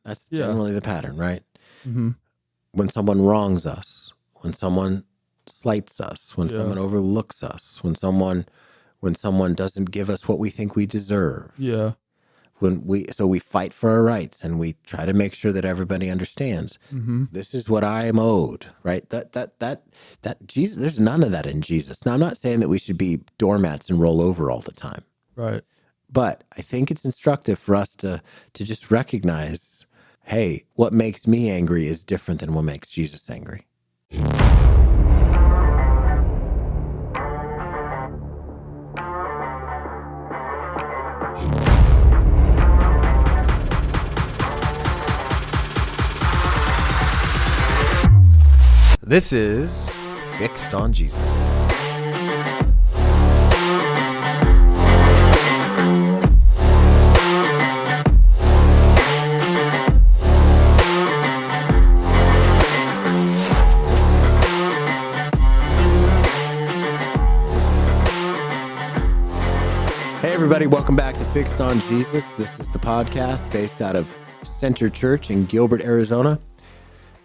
That's generally the pattern, right? Mm-hmm. When someone wrongs us, when someone slights us, when someone overlooks us, when someone doesn't give us what we think we deserve. Yeah. So we fight for our rights and we try to make sure that everybody understands. Mm-hmm. This is what I am owed, right? That Jesus, there's none of that in Jesus. Now, I'm not saying that we should be doormats and roll over all the time. Right. But I think it's instructive for us to just recognize, hey, what makes me angry is different than what makes Jesus angry. This is Fixed on Jesus. Hey everybody, welcome back to Fixed on Jesus. This is the podcast based out of Center Church in Gilbert, Arizona.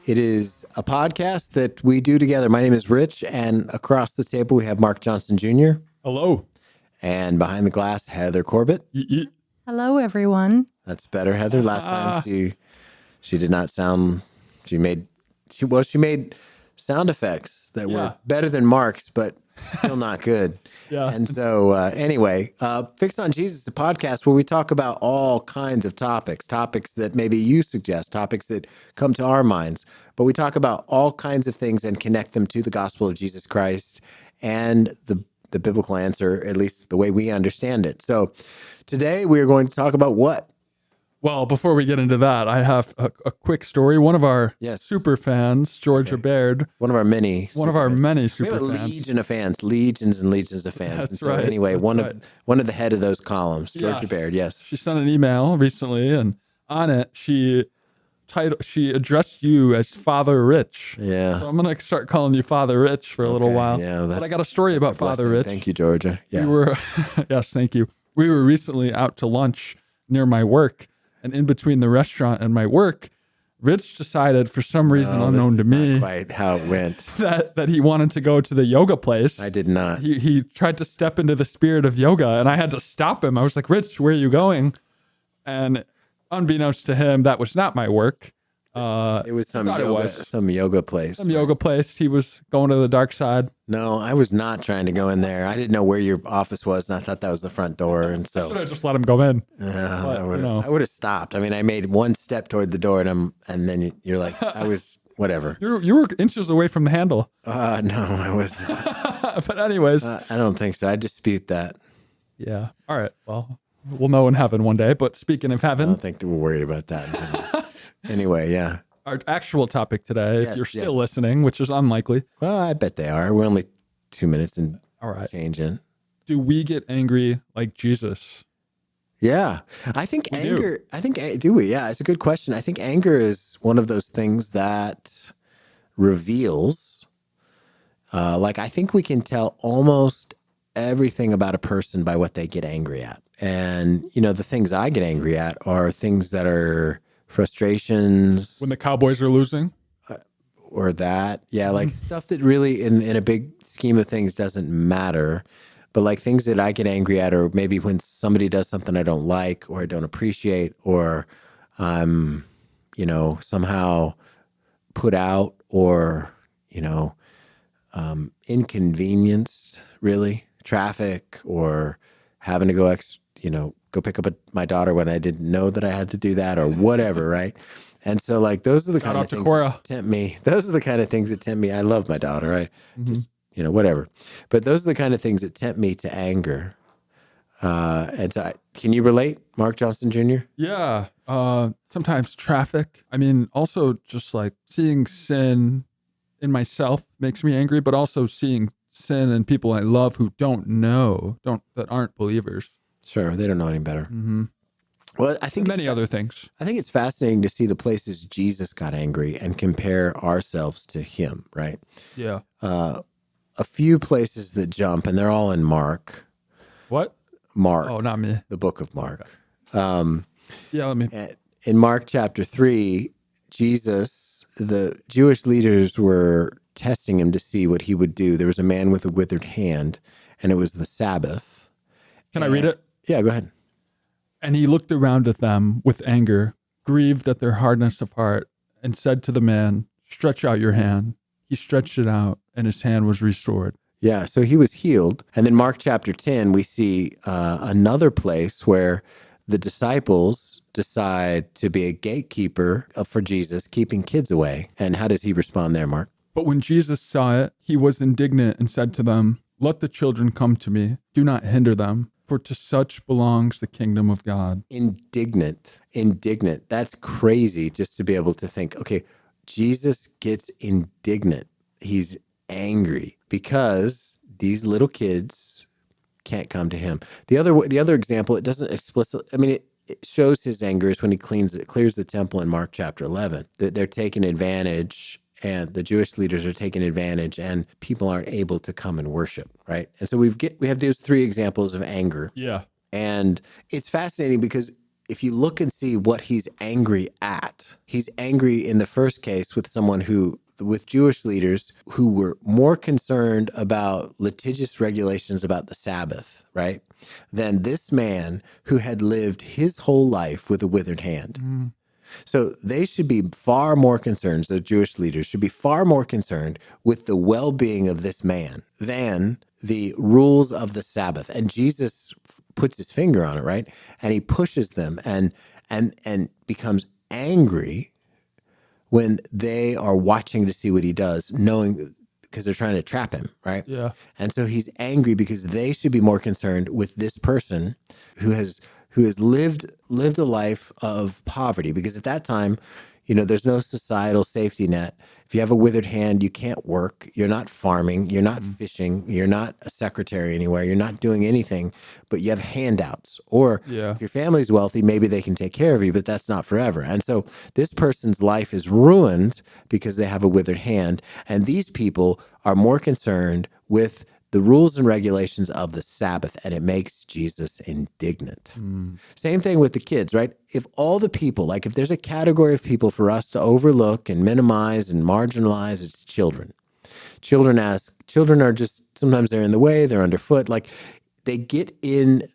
It is a podcast that we do together. My name is Rich, and across the table we have Mark Johnson Jr. Hello. And behind the glass, Heather Corbitt. Hello, everyone. That's better, Heather. Last time she did not sound. She made sound effects that were better than Mark's, but still not good. Yeah. And so anyway, Fixed on Jesus is a podcast where we talk about all kinds of topics that maybe you suggest, topics that come to our minds, but we talk about all kinds of things and connect them to the gospel of Jesus Christ and the biblical answer, at least the way we understand it. So today we are going to talk about what? Well, before we get into that, I have a quick story. One of our super fans, Georgia Baird. One of our many super fans. We have a legion of fans, legions and legions of fans. That's and so right. Anyway, one of the head of those columns, Georgia Baird, yes. She sent an email recently, and on it, she addressed you as Father Rich. Yeah. So I'm going to start calling you Father Rich for a little while. Yeah, but I got a story about Father Rich. Thank you, Georgia. Yeah. Yes, thank you. We were recently out to lunch near my work. And in between the restaurant and my work, Rich decided, for some reason unknown to me, not quite how it went, that he wanted to go to the yoga place. I did not. He tried to step into the spirit of yoga, and I had to stop him. I was like, Rich, where are you going? And unbeknownst to him, that was not my work. It was some yoga place. Some yoga place. He was going to the dark side. No, I was not trying to go in there. I didn't know where your office was, and I thought that was the front door. And so I should have just let him go in. I would have stopped. I mean, I made one step toward the door, and then you're like, I was whatever. You were inches away from the handle. No, I wasn't. But anyways, I don't think so. I dispute that. Yeah. All right. Well, we'll know in heaven one day. But speaking of heaven, I don't think we're worried about that. Anyway, yeah. Our actual topic today, if you're still listening, which is unlikely. Well, I bet they are. We're only 2 minutes and change in. Do we get angry like Jesus? Yeah. I think do we? Yeah, it's a good question. I think anger is one of those things that reveals, I think we can tell almost everything about a person by what they get angry at. And, the things I get angry at are things that are frustrations. When the Cowboys are losing? Or that. Yeah, like stuff that really in a big scheme of things doesn't matter. But like things that I get angry at, or maybe when somebody does something I don't like or I don't appreciate, or I'm, somehow put out or, inconvenienced, really. Traffic, or having to go go pick up my daughter when I didn't know that I had to do that, or whatever, right? And so, those are the kind of things that tempt me. Those are the kind of things that tempt me. I love my daughter, right? Just, whatever. But those are the kind of things that tempt me to anger. And so, can you relate, Mark Johnson Jr.? Yeah. Sometimes traffic. I mean, also just like seeing sin in myself makes me angry, but also seeing sin in people I love who that aren't believers. Sure, they don't know any better. Mm-hmm. Well, I think many other things. I think it's fascinating to see the places Jesus got angry and compare ourselves to him, right? Yeah. A few places that jump, and they're all in Mark. What? Mark. Oh, not me. The book of Mark. Yeah, let me. in Mark chapter 3, Jesus, the Jewish leaders were testing him to see what he would do. There was a man with a withered hand, and it was the Sabbath. Can I read it? Yeah, go ahead. And he looked around at them with anger, grieved at their hardness of heart, and said to the man, "Stretch out your hand." He stretched it out, and his hand was restored. Yeah, so he was healed. And then Mark chapter 10, we see another place where the disciples decide to be a gatekeeper for Jesus, keeping kids away. And how does he respond there, Mark? But when Jesus saw it, he was indignant and said to them, "Let the children come to me. Do not hinder them, for to such belongs the kingdom of God." Indignant. That's crazy just to be able to think, okay, Jesus gets indignant. He's angry because these little kids can't come to him. The other example, it doesn't explicitly, I mean, it shows his anger is when he clears the temple in Mark chapter 11. They're taking advantage, and the Jewish leaders are taking advantage, and people aren't able to come and worship, right? And so we have those three examples of anger. Yeah. And it's fascinating because if you look and see what he's angry at, he's angry in the first case with Jewish leaders who were more concerned about litigious regulations about the Sabbath, right? Than this man who had lived his whole life with a withered hand. So they should be far more concerned, the Jewish leaders should be far more concerned with the well-being of this man than the rules of the Sabbath. And Jesus puts his finger on it, right? And he pushes them and becomes angry when they are watching to see what he does, knowing because they're trying to trap him, right? Yeah. And so he's angry because they should be more concerned with this person who has lived a life of poverty. Because at that time, there's no societal safety net. If you have a withered hand, you can't work. You're not farming. You're not fishing. You're not a secretary anywhere. You're not doing anything, but you have handouts. Or if your family's wealthy, maybe they can take care of you, but that's not forever. And so this person's life is ruined because they have a withered hand. And these people are more concerned with the rules and regulations of the Sabbath, and it makes Jesus indignant. Same thing with the kids, right? If all the people, like if there's a category of people for us to overlook and minimize and marginalize, it's children. Children are just, sometimes they're in the way, they're underfoot, like they get in,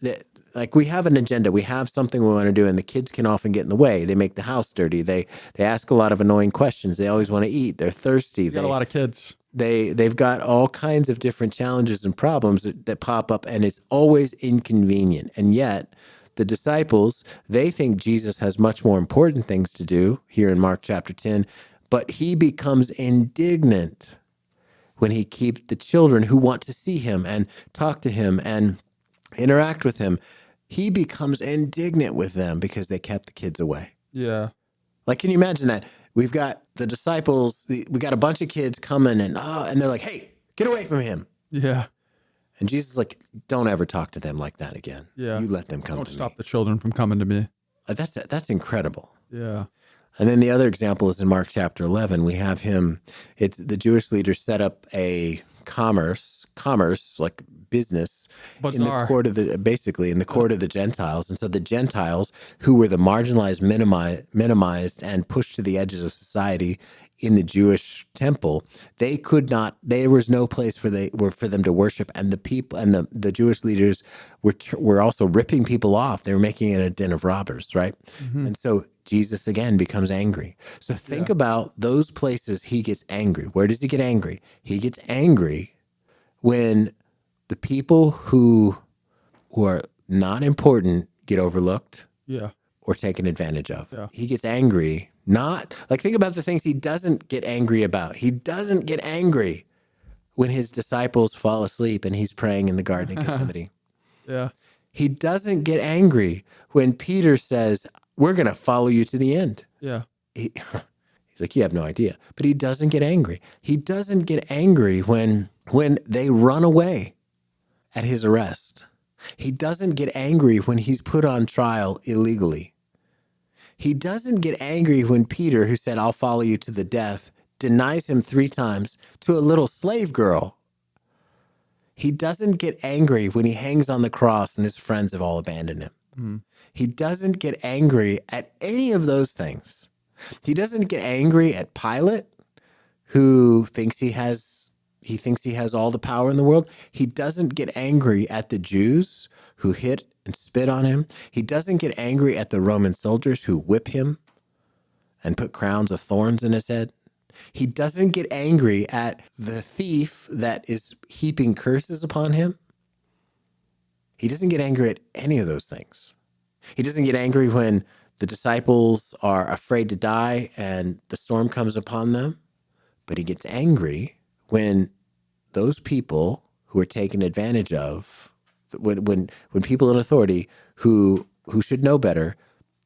like we have an agenda, we have something we want to do, and the kids can often get in the way. They make the house dirty, they ask a lot of annoying questions, they always want to eat, they're thirsty. Got a lot of kids. They've got all kinds of different challenges and problems that pop up, and it's always inconvenient. And yet the disciples, they think Jesus has much more important things to do here in Mark chapter 10, but he becomes indignant when he keeps the children who want to see him and talk to him and interact with him. He becomes indignant with them because they kept the kids away. Yeah. Like, can you imagine that? We've got the disciples, we got a bunch of kids coming and they're like, "Hey, get away from him." Yeah. And Jesus is like, "Don't ever talk to them like that again. Yeah. You let them come Don't to stop me." the children from coming to me. That's incredible. Yeah. And then the other example is in Mark chapter 11. We have it's the Jewish leaders set up a commerce, like business in the Bazaar. court of the Gentiles. And so the Gentiles, who were the marginalized, minimized, and pushed to the edges of society in the Jewish temple, there was no place for them to worship. And the people and the Jewish leaders were also ripping people off. They were making it a den of robbers, right? And so Jesus again becomes angry. So think about those places he gets angry. Where does he get angry? He gets angry when the people who are not important get overlooked or taken advantage of. Yeah. He gets angry, not like, think about the things he doesn't get angry about. He doesn't get angry when his disciples fall asleep and he's praying in the Garden of Gethsemane. Yeah. He doesn't get angry when Peter says, "We're going to follow you to the end." Yeah. He's like, "You have no idea." But he doesn't get angry. He doesn't get angry when they run away at his arrest. He doesn't get angry when he's put on trial illegally. He doesn't get angry when Peter, who said, "I'll follow you to the death," denies him 3 times to a little slave girl. He doesn't get angry when he hangs on the cross and his friends have all abandoned him. Mm. He doesn't get angry at any of those things. He doesn't get angry at Pilate, who thinks he has all the power in the world. He doesn't get angry at the Jews who hit and spit on him. He doesn't get angry at the Roman soldiers who whip him and put crowns of thorns in his head. He doesn't get angry at the thief that is heaping curses upon him. He doesn't get angry at any of those things. He doesn't get angry when the disciples are afraid to die and the storm comes upon them. But he gets angry when those people who are taken advantage of, when people in authority who should know better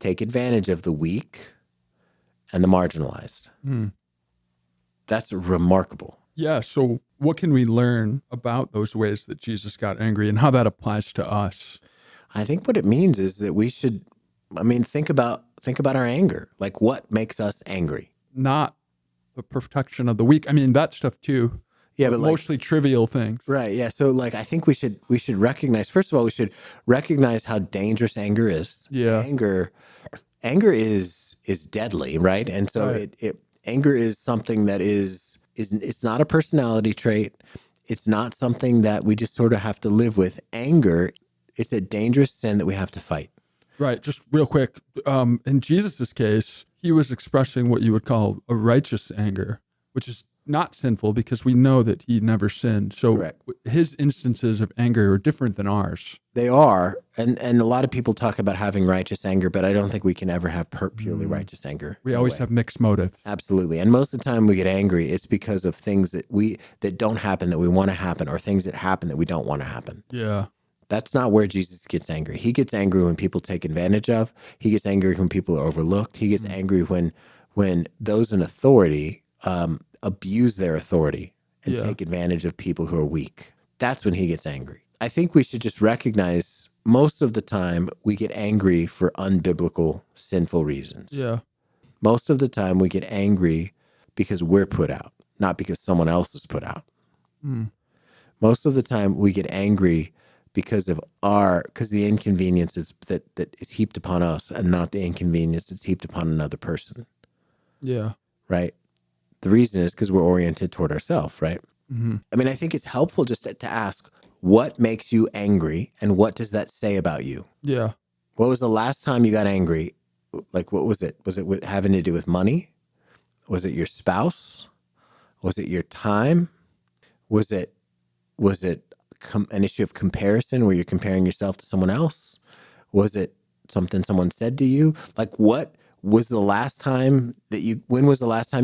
take advantage of the weak and the marginalized. Mm. That's remarkable. Yeah. So what can we learn about those ways that Jesus got angry and how that applies to us? I think what it means is that we should, think about our anger. Like, what makes us angry? Not the protection of the weak. I mean, that stuff too. Yeah, but mostly trivial things. Right. Yeah. So I think we should recognize, first of all, we should recognize how dangerous anger is. Yeah. Anger is deadly, right? And so Right. anger is something that it's not a personality trait. It's not something that we just sort of have to live with. Anger, it's a dangerous sin that we have to fight. Right. Just real quick. In Jesus's case, he was expressing what you would call a righteous anger, which is not sinful because we know that he never sinned. So Correct. His instances of anger are different than ours. They are. And a lot of people talk about having righteous anger, but I don't think we can ever have purely righteous anger. We always have mixed motives. Absolutely. And most of the time we get angry, it's because of things that don't happen that we want to happen, or things that happen that we don't want to happen. Yeah. That's not where Jesus gets angry. He gets angry when people take advantage of. He gets angry when people are overlooked. He gets angry when those in authority abuse their authority and take advantage of people who are weak. That's when he gets angry. I think we should just recognize most of the time we get angry for unbiblical, sinful reasons. Yeah. Most of the time we get angry because we're put out, not because someone else is put out. Mm. Most of the time we get angry because the inconvenience that is heaped upon us, and not the inconvenience that's heaped upon another person. Yeah. Right? The reason is because we're oriented toward ourselves, right? Mm-hmm. I think it's helpful just to ask, what makes you angry, and what does that say about you? Yeah. What was the last time you got angry? Like, what was it? Was it having to do with money? Was it your spouse? Was it your time? Was it an issue of comparison where you're comparing yourself to someone else? Was it something someone said to you? Like, when was the last time you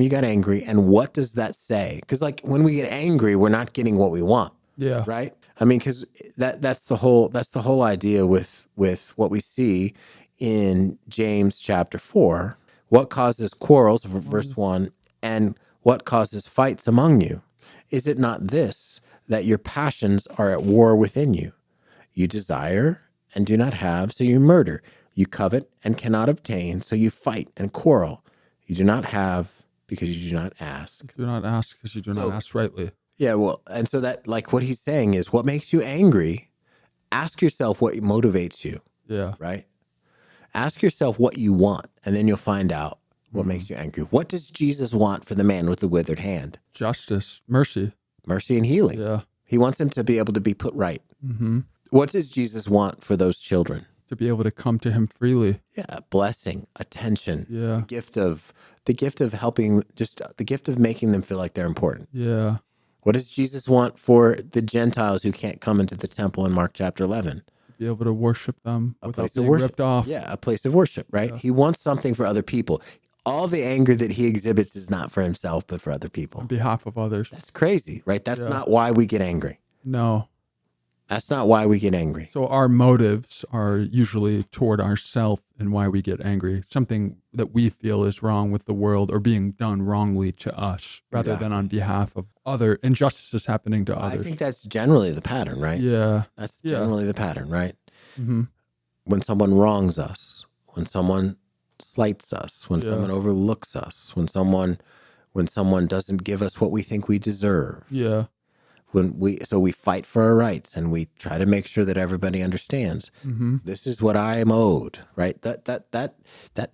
got angry, and what does that say? Because when we get angry, we're not getting what we want. Yeah. Right? Because that's the whole idea with what we see in James chapter 4. What causes quarrels, verse 1, and what causes fights among you? Is it not this, that your passions are at war within you? You desire and do not have, so you murder. You covet and cannot obtain, so you fight and quarrel. You do not have because you do not ask. Do not ask because you do not ask rightly. Yeah, well, and so that, what he's saying is, what makes you angry? Ask yourself what motivates you. Yeah. Right? Ask yourself what you want, and then you'll find out what makes you angry. What does Jesus want for the man with the withered hand? Justice, mercy, and healing. Yeah. He wants him to be able to be put right. Mm-hmm. What does Jesus want for those children? To be able to come to him freely. Yeah, blessing, attention. Yeah. The gift of helping, just the gift of making them feel like they're important. Yeah. What does Jesus want for the Gentiles who can't come into the temple in Mark chapter 11? To be able to worship them without being worship. ripped off. Yeah, a place of worship, right? Yeah. He wants something for other people. All the anger that he exhibits is not for himself, but for other people. On behalf of others. That's crazy, right? That's not why we get angry. No. That's not why we get angry. So our motives are usually toward ourself and why we get angry. Something that we feel is wrong with the world or being done wrongly to us rather than on behalf of other injustices happening to others. I think that's generally the pattern, right? Yeah. That's generally the pattern, right? Mm-hmm. When someone wrongs us, when someone slights us, when someone overlooks us, when someone doesn't give us what we think we deserve. Yeah. So we fight for our rights and we try to make sure that everybody understands. This is what I am owed, right? That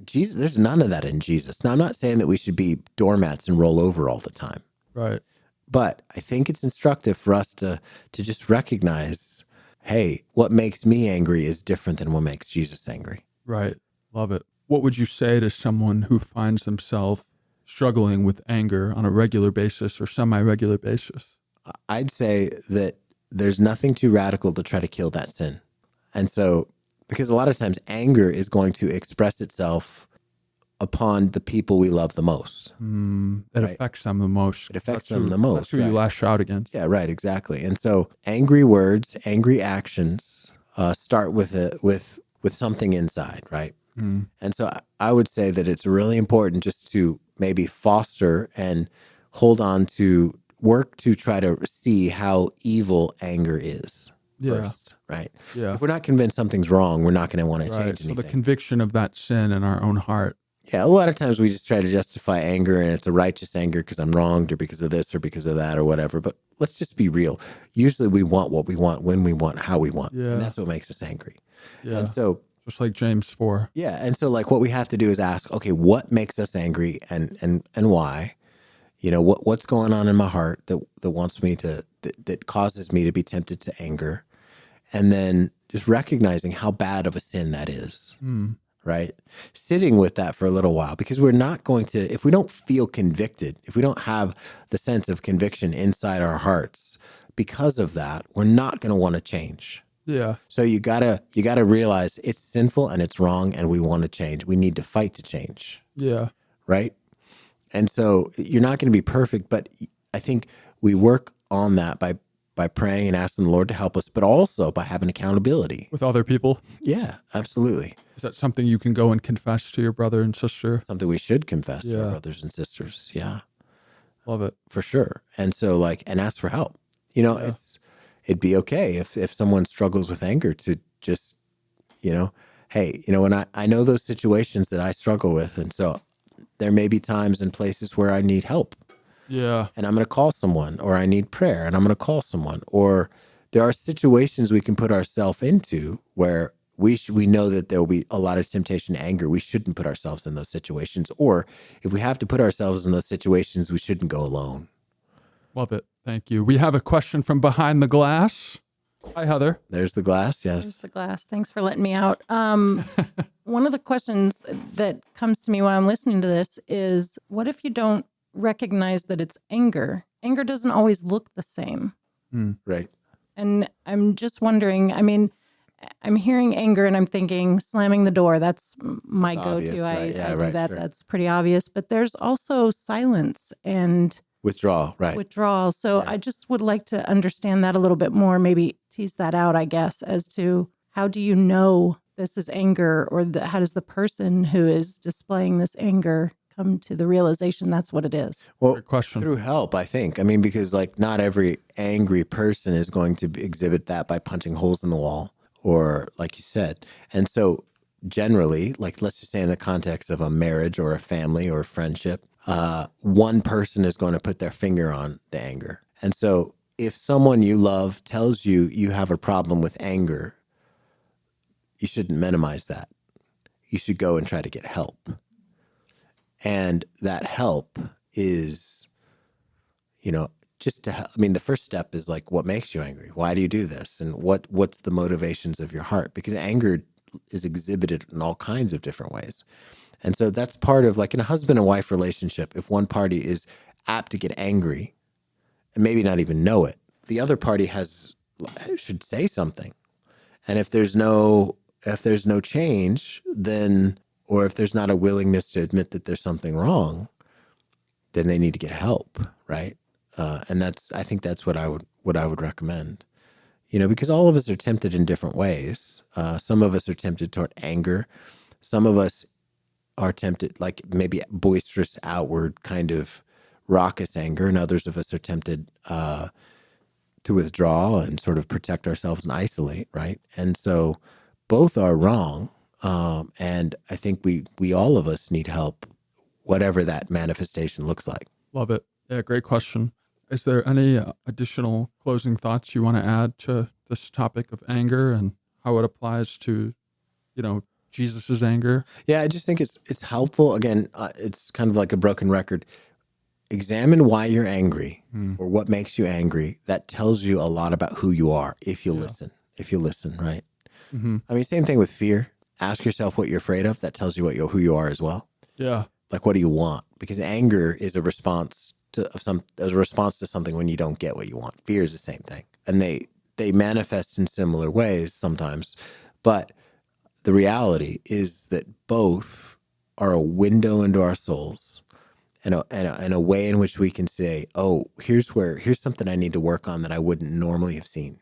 Jesus, there's none of that in Jesus. Now, I'm not saying that we should be doormats and roll over all the time. Right. But I think it's instructive for us to just recognize, hey, what makes me angry is different than what makes Jesus angry. Right. Love it. What would you say to someone who finds themselves struggling with anger on a regular basis or semi-regular basis? I'd say that there's nothing too radical to try to kill that sin. And so, because a lot of times anger is going to express itself upon the people we love the most. It affects them the most. It affects them the most. That's who you lash out against. Yeah, right, exactly. And so angry words, angry actions start with something inside, right? And so I would say that it's really important just to maybe foster and hold on to work to try to see how evil anger is first, right? Yeah. If we're not convinced something's wrong, we're not going to want to Right. change So anything. the conviction of that sin in our own heart. Yeah, a lot of times we just try to justify anger and it's a righteous anger because I'm wronged or because of this or because of that or whatever. But let's just be real. Usually we want what we want, when we want, how we want. Yeah. And that's what makes us angry. Yeah. And so, just like James 4. yeah. And so like what we have to do is ask, okay, what makes us angry and why? You know, what's going on in my heart that wants me to, that causes me to be tempted to anger? And then just recognizing how bad of a sin that is. Right? Sitting with that for a little while, because we're not going to, if we don't feel convicted, if we don't have the sense of conviction inside our hearts, because of that, we're not going to want to change. Yeah. So you gotta realize it's sinful and it's wrong and we want to change. We need to fight to change. Yeah. Right? And so you're not going to be perfect, but I think we work on that by praying and asking the Lord to help us, but also by having accountability. With other people? Yeah, absolutely. Is that something you can go and confess to your brother and sister? Something we should confess to our brothers and sisters. Yeah. Love it. For sure. And so and ask for help. You know, it'd be okay if someone struggles with anger to just, hey, when I know those situations that I struggle with. And so there may be times and places where I need help. Yeah. And I'm going to call someone, or I need prayer and I'm going to call someone, or there are situations we can put ourselves into where we know that there will be a lot of temptation to anger. We shouldn't put ourselves in those situations. Or if we have to put ourselves in those situations, we shouldn't go alone. Love it. Thank you. We have a question from behind the glass. Hi, Heather. There's the glass. Yes. There's the glass. Thanks for letting me out. One of the questions that comes to me when I'm listening to this is, what if you don't recognize that it's anger? Anger doesn't always look the same. Right. And I'm just wondering, I mean, I'm hearing anger and I'm thinking slamming the door. That's my go-to. Obvious, right? I Yeah, do right, that. sure. That's pretty obvious. But there's also silence and Withdrawal. Right. withdrawal. So Yeah. I just would like to understand that a little bit more, maybe tease that out, I guess, as to how do you know this is anger, or how does the person who is displaying this anger come to the realization that's what it is? Well, Great question. through help, I think. I mean, because not every angry person is going to exhibit that by punching holes in the wall, or like you said. And so generally, let's just say in the context of a marriage or a family or a friendship, one person is going to put their finger on the anger. And so if someone you love tells you you have a problem with anger, you shouldn't minimize that. You should go and try to get help. And that help is, the first step is what makes you angry? Why do you do this? And what's the motivations of your heart? Because anger is exhibited in all kinds of different ways. And so that's part of in a husband and wife relationship, if one party is apt to get angry and maybe not even know it, the other party should say something. And if there's no change, then, or if there's not a willingness to admit that there's something wrong, then they need to get help, right? And I think that's what I would recommend. Because all of us are tempted in different ways. Some of us are tempted toward anger. Some of us are tempted, maybe boisterous, outward kind of raucous anger, and others of us are tempted to withdraw and sort of protect ourselves and isolate, right? And so both are wrong. And I think we all of us need help, whatever that manifestation looks like. Love it. Yeah, great question. Is there any additional closing thoughts you want to add to this topic of anger and how it applies to, Jesus's anger? Yeah, I just think it's helpful. Again, it's kind of like a broken record. Examine why you're angry or what makes you angry. That tells you a lot about who you are if you listen. If you listen, right? Mm-hmm. I mean, same thing with fear. Ask yourself what you're afraid of. That tells you who you are as well. Yeah. Like, what do you want? Because anger is a response to something when you don't get what you want. Fear is the same thing, and they manifest in similar ways sometimes. But the reality is that both are a window into our souls, and a way in which we can say, "Oh, here's something I need to work on that I wouldn't normally have seen.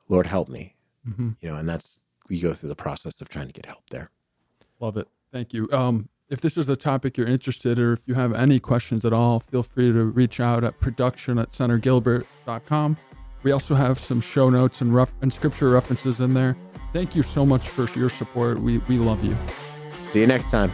Lord, help me." Mm-hmm. And that's, we go through the process of trying to get help there. Love it. Thank you. If this is a topic you're interested in, or if you have any questions at all, feel free to reach out at production@centergilbert.com. We also have some show notes and scripture references in there. Thank you so much for your support. We love you. See you next time.